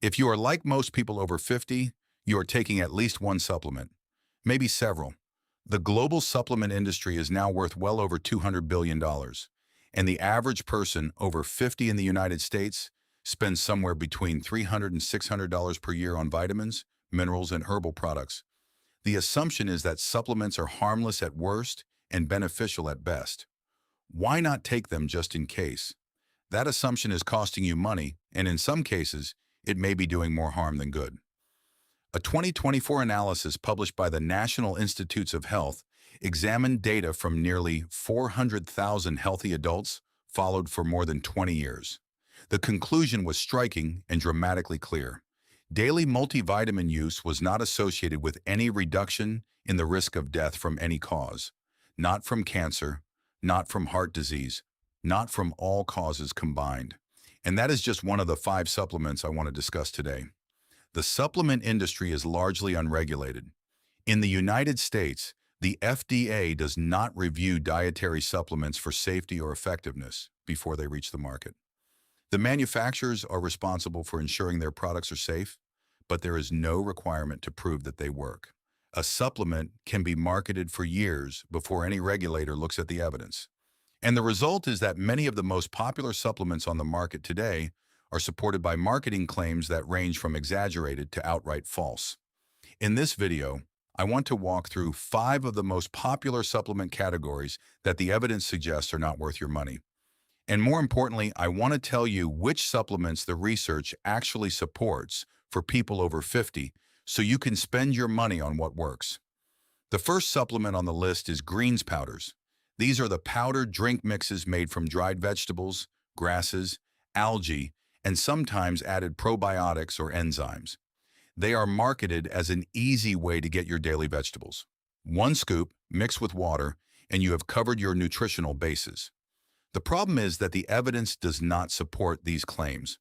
If you are like most people over 50, you are taking at least one supplement, maybe several. The global supplement industry is now worth well over $200 billion, dollars, and the average person over 50 in the United States spends somewhere between $300 and $600 per year on vitamins, minerals, and herbal products. The assumption is that supplements are harmless at worst and beneficial at best. Why not take them just in case? That assumption is costing you money, and in some cases, it may be doing more harm than good. A 2024 analysis published by the National Institutes of Health examined data from nearly 400,000 healthy adults followed for more than 20 years. The conclusion was striking and dramatically clear. Daily multivitamin use was not associated with any reduction in the risk of death from any cause, not from cancer, not from heart disease, not from all causes combined. And that is just one of the 5 supplements I want to discuss today. The supplement industry is largely unregulated. In the United States, the FDA does not review dietary supplements for safety or effectiveness before they reach the market. The manufacturers are responsible for ensuring their products are safe, but there is no requirement to prove that they work. A supplement can be marketed for years before any regulator looks at the evidence. And the result is that many of the most popular supplements on the market today are supported by marketing claims that range from exaggerated to outright false. In this video, I want to walk through 5 of the most popular supplement categories that the evidence suggests are not worth your money. And more importantly, I want to tell you which supplements the research actually supports for people over 50 so you can spend your money on what works. The first supplement on the list is greens powders. These are the powdered drink mixes made from dried vegetables, grasses, algae, and sometimes added probiotics or enzymes. They are marketed as an easy way to get your daily vegetables. 1 scoop, mix with water, and you have covered your nutritional bases. The problem is that the evidence does not support these claims.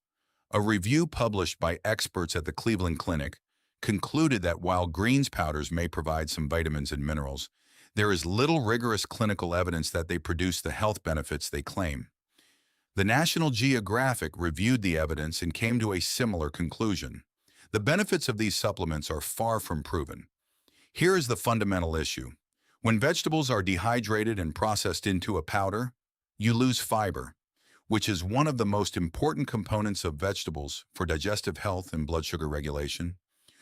A review published by experts at the Cleveland Clinic concluded that while greens powders may provide some vitamins and minerals, there is little rigorous clinical evidence that they produce the health benefits they claim. The National Geographic reviewed the evidence and came to a similar conclusion. The benefits of these supplements are far from proven. Here is the fundamental issue. When vegetables are dehydrated and processed into a powder, you lose fiber, which is one of the most important components of vegetables for digestive health and blood sugar regulation.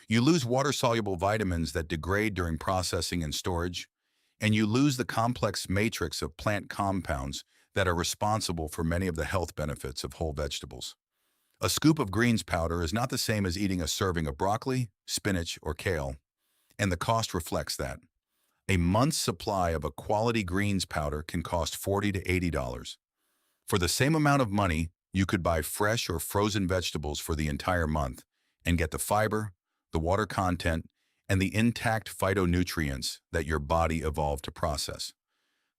You lose water-soluble vitamins that degrade during processing and storage, and you lose the complex matrix of plant compounds that are responsible for many of the health benefits of whole vegetables. A scoop of greens powder is not the same as eating a serving of broccoli, spinach, or kale, and the cost reflects that. A month's supply of a quality greens powder can cost $40 to $80. For the same amount of money, you could buy fresh or frozen vegetables for the entire month and get the fiber, the water content, and the intact phytonutrients that your body evolved to process.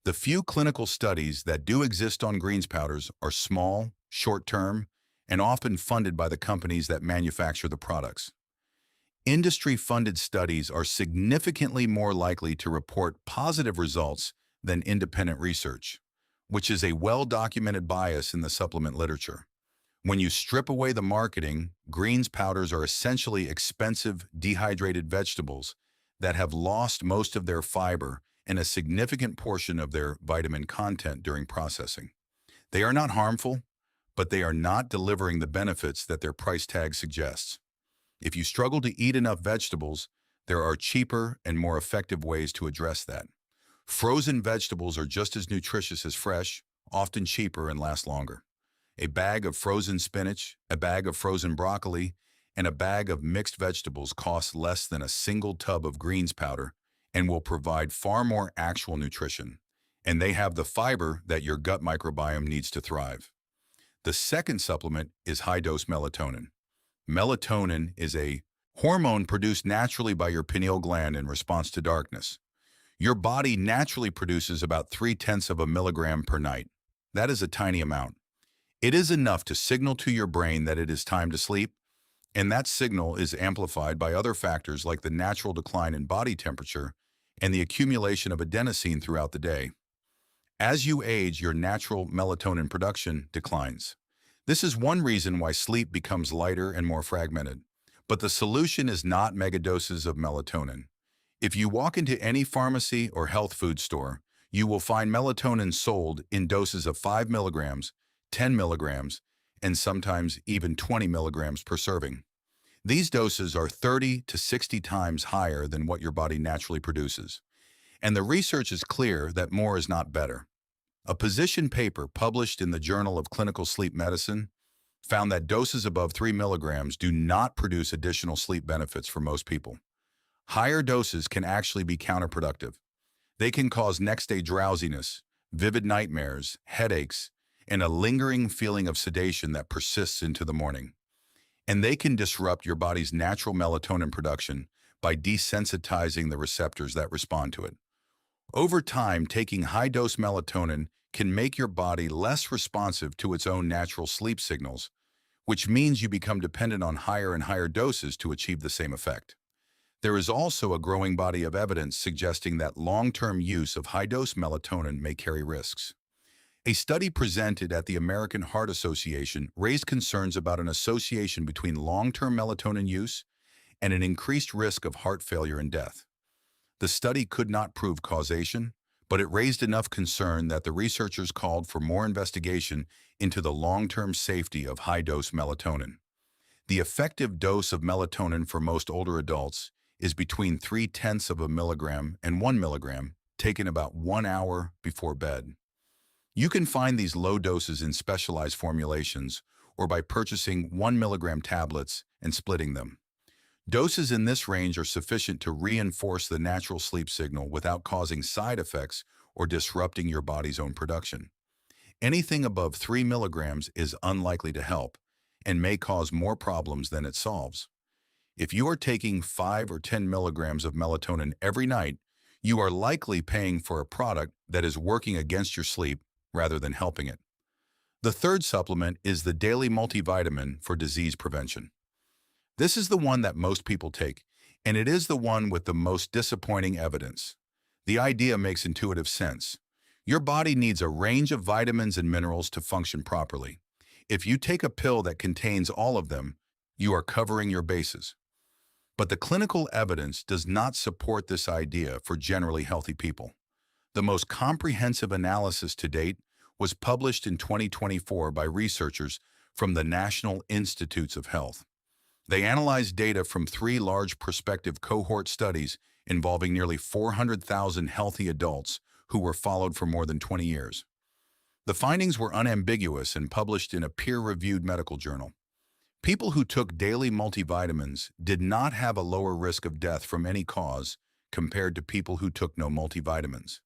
The few clinical studies that do exist on greens powders are small, short-term, and often funded by the companies that manufacture the products. Industry-funded studies are significantly more likely to report positive results than independent research, which is a well-documented bias in the supplement literature. When you strip away the marketing, greens powders are essentially expensive, dehydrated vegetables that have lost most of their fiber and a significant portion of their vitamin content during processing. They are not harmful, but they are not delivering the benefits that their price tag suggests. If you struggle to eat enough vegetables, there are cheaper and more effective ways to address that. Frozen vegetables are just as nutritious as fresh, often cheaper and last longer. A bag of frozen spinach, a bag of frozen broccoli, and a bag of mixed vegetables costs less than a single tub of greens powder and will provide far more actual nutrition. And they have the fiber that your gut microbiome needs to thrive. The second supplement is high-dose melatonin. Melatonin is a hormone produced naturally by your pineal gland in response to darkness. Your body naturally produces about 0.3 of a milligram per night. That is a tiny amount. It is enough to signal to your brain that it is time to sleep, and that signal is amplified by other factors like the natural decline in body temperature and the accumulation of adenosine throughout the day. As you age, your natural melatonin production declines. This is one reason why sleep becomes lighter and more fragmented. But the solution is not megadoses of melatonin. If you walk into any pharmacy or health food store, you will find melatonin sold in doses of 5 milligrams, 10 milligrams, and sometimes even 20 milligrams per serving. These doses are 30 to 60 times higher than what your body naturally produces. And the research is clear that more is not better. A position paper published in the Journal of Clinical Sleep Medicine found that doses above 3 milligrams do not produce additional sleep benefits for most people. Higher doses can actually be counterproductive. They can cause next-day drowsiness, vivid nightmares, headaches, and a lingering feeling of sedation that persists into the morning. And they can disrupt your body's natural melatonin production by desensitizing the receptors that respond to it. Over time, taking high-dose melatonin can make your body less responsive to its own natural sleep signals, which means you become dependent on higher and higher doses to achieve the same effect. There is also a growing body of evidence suggesting that long-term use of high-dose melatonin may carry risks. A study presented at the American Heart Association raised concerns about an association between long-term melatonin use and an increased risk of heart failure and death. The study could not prove causation, but it raised enough concern that the researchers called for more investigation into the long-term safety of high-dose melatonin. The effective dose of melatonin for most older adults is between 0.3 of a milligram and 1 milligram, taken about 1 hour before bed. You can find these low doses in specialized formulations or by purchasing 1 milligram tablets and splitting them. Doses in this range are sufficient to reinforce the natural sleep signal without causing side effects or disrupting your body's own production. Anything above 3 milligrams is unlikely to help and may cause more problems than it solves. If you are taking 5 or 10 milligrams of melatonin every night, you are likely paying for a product that is working against your sleep rather than helping it. The third supplement is the daily multivitamin for disease prevention. This is the one that most people take, and it is the one with the most disappointing evidence. The idea makes intuitive sense. Your body needs a range of vitamins and minerals to function properly. If you take a pill that contains all of them, you are covering your bases. But the clinical evidence does not support this idea for generally healthy people. The most comprehensive analysis to date was published in 2024 by researchers from the National Institutes of Health. They analyzed data from 3 large prospective cohort studies involving nearly 400,000 healthy adults who were followed for more than 20 years. The findings were unambiguous and published in a peer-reviewed medical journal. People who took daily multivitamins did not have a lower risk of death from any cause compared to people who took no multivitamins.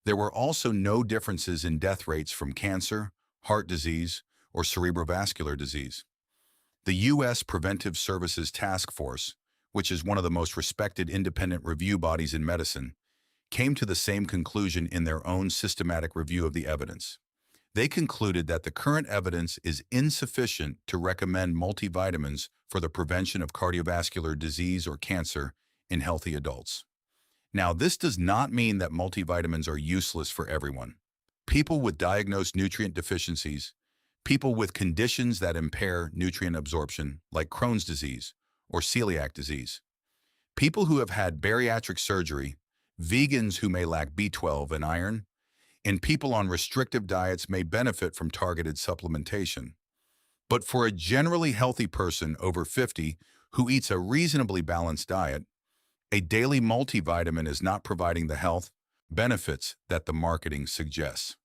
There were also no differences in death rates from cancer, heart disease, or cerebrovascular disease. The U.S. Preventive Services Task Force, which is one of the most respected independent review bodies in medicine, came to the same conclusion in their own systematic review of the evidence. They concluded that the current evidence is insufficient to recommend multivitamins for the prevention of cardiovascular disease or cancer in healthy adults. Now, this does not mean that multivitamins are useless for everyone. People with diagnosed nutrient deficiencies, people with conditions that impair nutrient absorption, like Crohn's disease or celiac disease, people who have had bariatric surgery, vegans who may lack B12 and iron, and people on restrictive diets may benefit from targeted supplementation. But for a generally healthy person over 50 who eats a reasonably balanced diet, a daily multivitamin is not providing the health benefits that the marketing suggests.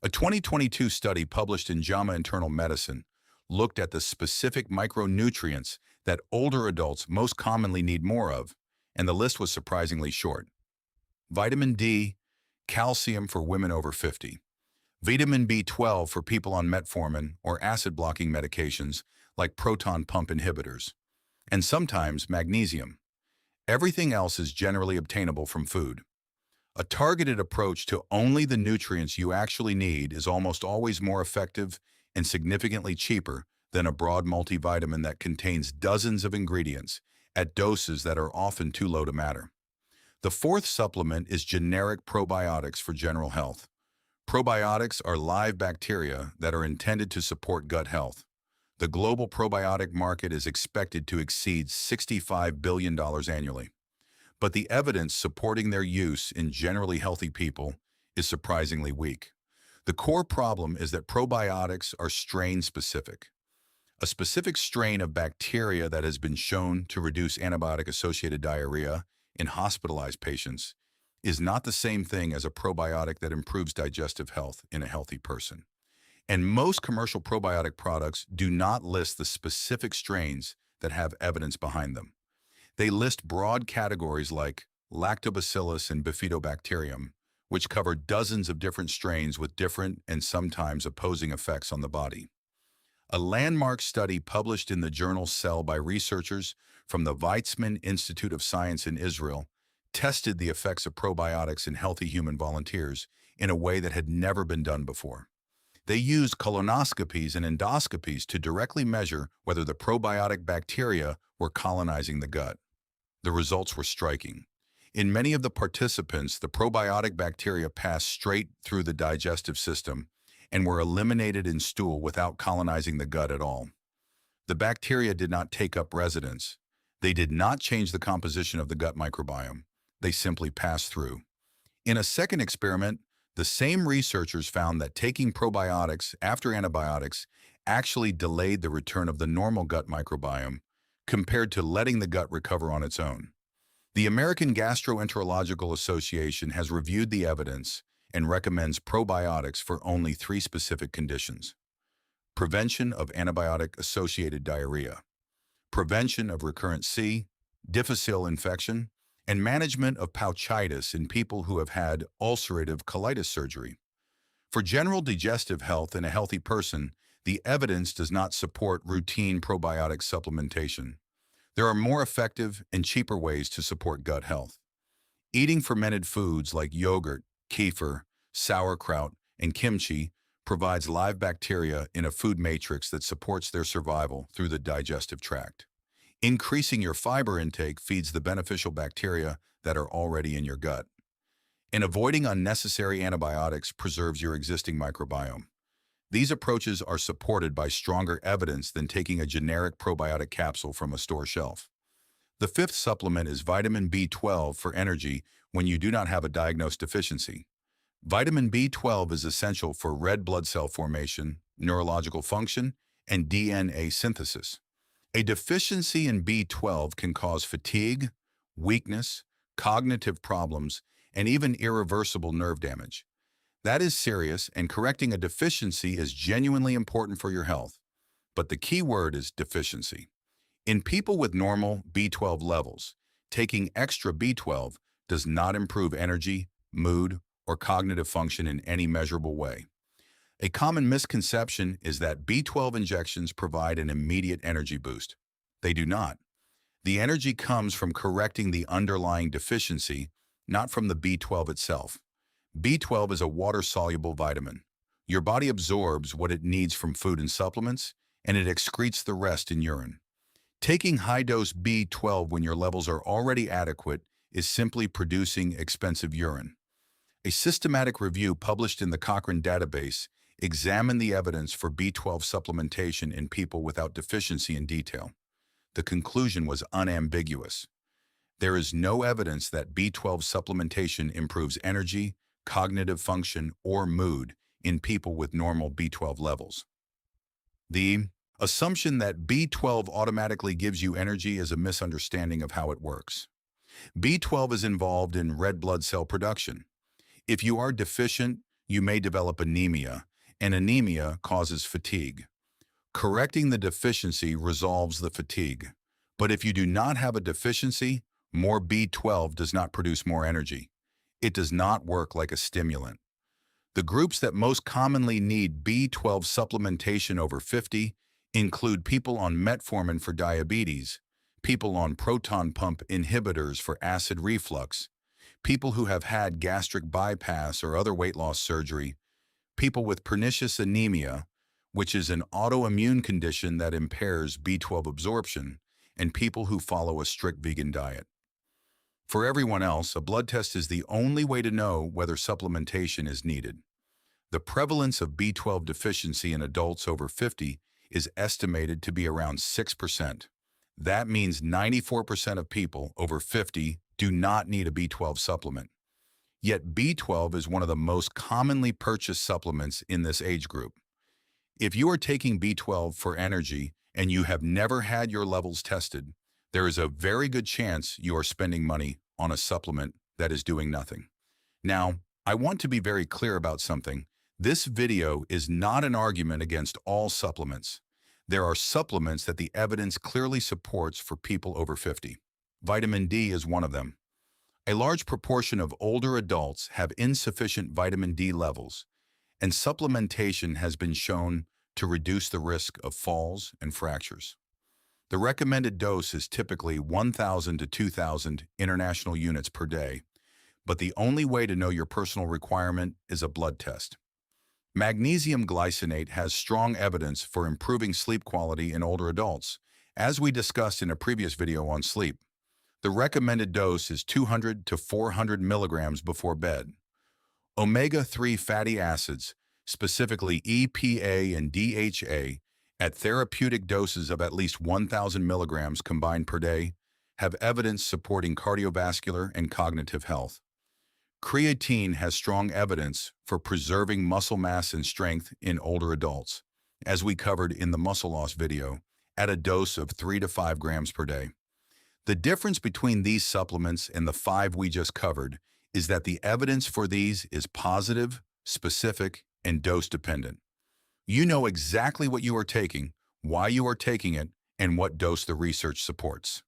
A 2022 study published in JAMA Internal Medicine looked at the specific micronutrients that older adults most commonly need more of, and the list was surprisingly short. Vitamin D, calcium for women over 50, vitamin B12 for people on metformin or acid-blocking medications like proton pump inhibitors, and sometimes magnesium. Everything else is generally obtainable from food. A targeted approach to only the nutrients you actually need is almost always more effective and significantly cheaper than a broad multivitamin that contains dozens of ingredients at doses that are often too low to matter. The fourth supplement is generic probiotics for general health. Probiotics are live bacteria that are intended to support gut health. The global probiotic market is expected to exceed $65 billion annually. But the evidence supporting their use in generally healthy people is surprisingly weak. The core problem is that probiotics are strain-specific. A specific strain of bacteria that has been shown to reduce antibiotic-associated diarrhea in hospitalized patients is not the same thing as a probiotic that improves digestive health in a healthy person. And most commercial probiotic products do not list the specific strains that have evidence behind them. They list broad categories like Lactobacillus and Bifidobacterium, which cover dozens of different strains with different and sometimes opposing effects on the body. A landmark study published in the journal Cell by researchers from the Weizmann Institute of Science in Israel tested the effects of probiotics in healthy human volunteers in a way that had never been done before. They used colonoscopies and endoscopies to directly measure whether the probiotic bacteria were colonizing the gut. The results were striking. In many of the participants, the probiotic bacteria passed straight through the digestive system and were eliminated in stool without colonizing the gut at all. The bacteria did not take up residence. They did not change the composition of the gut microbiome. They simply passed through. In a second experiment, the same researchers found that taking probiotics after antibiotics actually delayed the return of the normal gut microbiome compared to letting the gut recover on its own. The American Gastroenterological Association has reviewed the evidence and recommends probiotics for only 3 specific conditions: prevention of antibiotic-associated diarrhea, prevention of recurrent C. difficile infection, and management of pouchitis in people who have had ulcerative colitis surgery. For general digestive health in a healthy person, the evidence does not support routine probiotic supplementation. There are more effective and cheaper ways to support gut health. Eating fermented foods like yogurt, kefir, sauerkraut, and kimchi provides live bacteria in a food matrix that supports their survival through the digestive tract. Increasing your fiber intake feeds the beneficial bacteria that are already in your gut. And avoiding unnecessary antibiotics preserves your existing microbiome. These approaches are supported by stronger evidence than taking a generic probiotic capsule from a store shelf. The 5th supplement is vitamin B12 for energy when you do not have a diagnosed deficiency. Vitamin B12 is essential for red blood cell formation, neurological function, and DNA synthesis. A deficiency in B12 can cause fatigue, weakness, cognitive problems, and even irreversible nerve damage. That is serious, and correcting a deficiency is genuinely important for your health. But the key word is deficiency. In people with normal B12 levels, taking extra B12 does not improve energy, mood, or cognitive function in any measurable way. A common misconception is that B12 injections provide an immediate energy boost. They do not. The energy comes from correcting the underlying deficiency, not from the B12 itself. B12 is a water-soluble vitamin. Your body absorbs what it needs from food and supplements, and it excretes the rest in urine. Taking high-dose B12 when your levels are already adequate is simply producing expensive urine. A systematic review published in the Cochrane database examined the evidence for B12 supplementation in people without deficiency in detail. The conclusion was unambiguous. There is no evidence that B12 supplementation improves energy, cognitive function, or mood in people with normal B12 levels. The assumption that B12 automatically gives you energy is a misunderstanding of how it works. B12 is involved in red blood cell production. If you are deficient, you may develop anemia, and anemia causes fatigue. Correcting the deficiency resolves the fatigue. But if you do not have a deficiency, more B12 does not produce more energy. It does not work like a stimulant. The groups that most commonly need B12 supplementation over 50 include people on metformin for diabetes, people on proton pump inhibitors for acid reflux, people who have had gastric bypass or other weight loss surgery, people with pernicious anemia, which is an autoimmune condition that impairs B12 absorption, and people who follow a strict vegan diet. For everyone else, a blood test is the only way to know whether supplementation is needed. The prevalence of B12 deficiency in adults over 50 is estimated to be around 6%. That means 94% of people over 50 do not need a B12 supplement. Yet B12 is one of the most commonly purchased supplements in this age group. If you are taking B12 for energy and you have never had your levels tested, there is a very good chance you are spending money on a supplement that is doing nothing. Now, I want to be very clear about something. This video is not an argument against all supplements. There are supplements that the evidence clearly supports for people over 50. Vitamin D is one of them. A large proportion of older adults have insufficient vitamin D levels, and supplementation has been shown to reduce the risk of falls and fractures. The recommended dose is typically 1,000 to 2,000 international units per day, but the only way to know your personal requirement is a blood test. Magnesium glycinate has strong evidence for improving sleep quality in older adults, as we discussed in a previous video on sleep. The recommended dose is 200 to 400 milligrams before bed. Omega-3 fatty acids, specifically EPA and DHA, at therapeutic doses of at least 1,000 milligrams combined per day, have evidence supporting cardiovascular and cognitive health. Creatine has strong evidence for preserving muscle mass and strength in older adults, as we covered in the muscle loss video, at a dose of 3 to 5 grams per day. The difference between these supplements and the 5 we just covered is that the evidence for these is positive, specific, and dose-dependent. You know exactly what you are taking, why you are taking it, and what dose the research supports.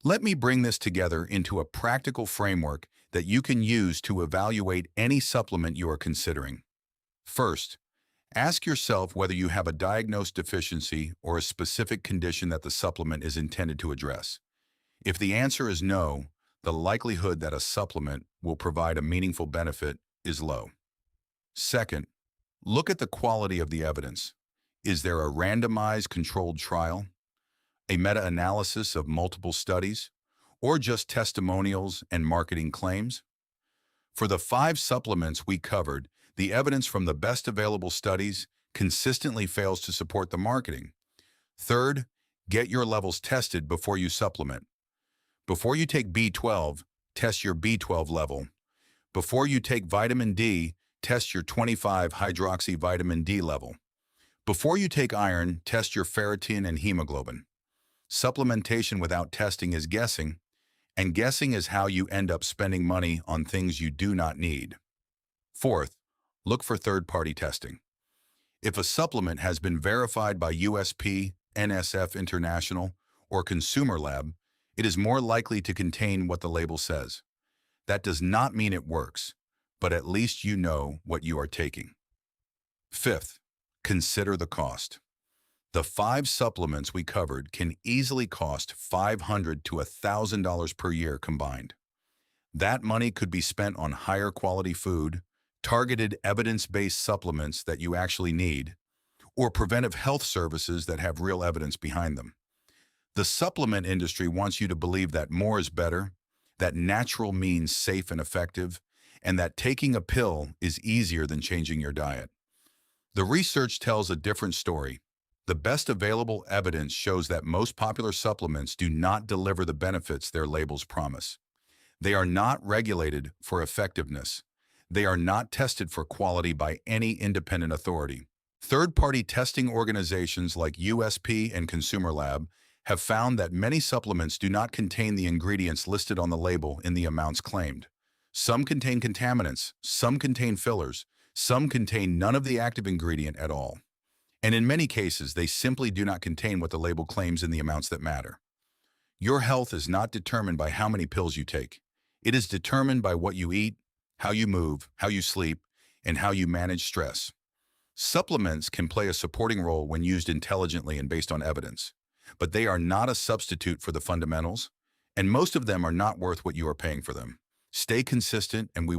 Let me bring this together into a practical framework that you can use to evaluate any supplement you are considering. First, ask yourself whether you have a diagnosed deficiency or a specific condition that the supplement is intended to address. If the answer is no, the likelihood that a supplement will provide a meaningful benefit is low. Second, look at the quality of the evidence. Is there a randomized controlled trial, a meta-analysis of multiple studies, or just testimonials and marketing claims? For the 5 supplements we covered, the evidence from the best available studies consistently fails to support the marketing. Third, get your levels tested before you supplement. Before you take B12, test your B12 level. Before you take vitamin D, test your 25-hydroxy vitamin D level. Before you take iron, test your ferritin and hemoglobin. Supplementation without testing is guessing, and guessing is how you end up spending money on things you do not need. Fourth, look for third-party testing. If a supplement has been verified by USP, NSF International, or Consumer Lab, it is more likely to contain what the label says. That does not mean it works, but at least you know what you are taking. Fifth, consider the cost. The 5 supplements we covered can easily cost $500 to $1,000 per year combined. That money could be spent on higher quality food, targeted evidence-based supplements that you actually need, or preventive health services that have real evidence behind them. The supplement industry wants you to believe that more is better, that natural means safe and effective, and that taking a pill is easier than changing your diet. The research tells a different story. The best available evidence shows that most popular supplements do not deliver the benefits their labels promise. They are not regulated for effectiveness. They are not tested for quality by any independent authority. Third-party testing organizations like USP and Consumer Lab have found that many supplements do not contain the ingredients listed on the label in the amounts claimed. Some contain contaminants, some contain fillers, some contain none of the active ingredient at all. And in many cases, they simply do not contain what the label claims in the amounts that matter. Your health is not determined by how many pills you take. It is determined by what you eat, how you move, how you sleep, and how you manage stress. Supplements can play a supporting role when used intelligently and based on evidence, but they are not a substitute for the fundamentals, and most of them are not worth what you are paying for them. Stay consistent, and we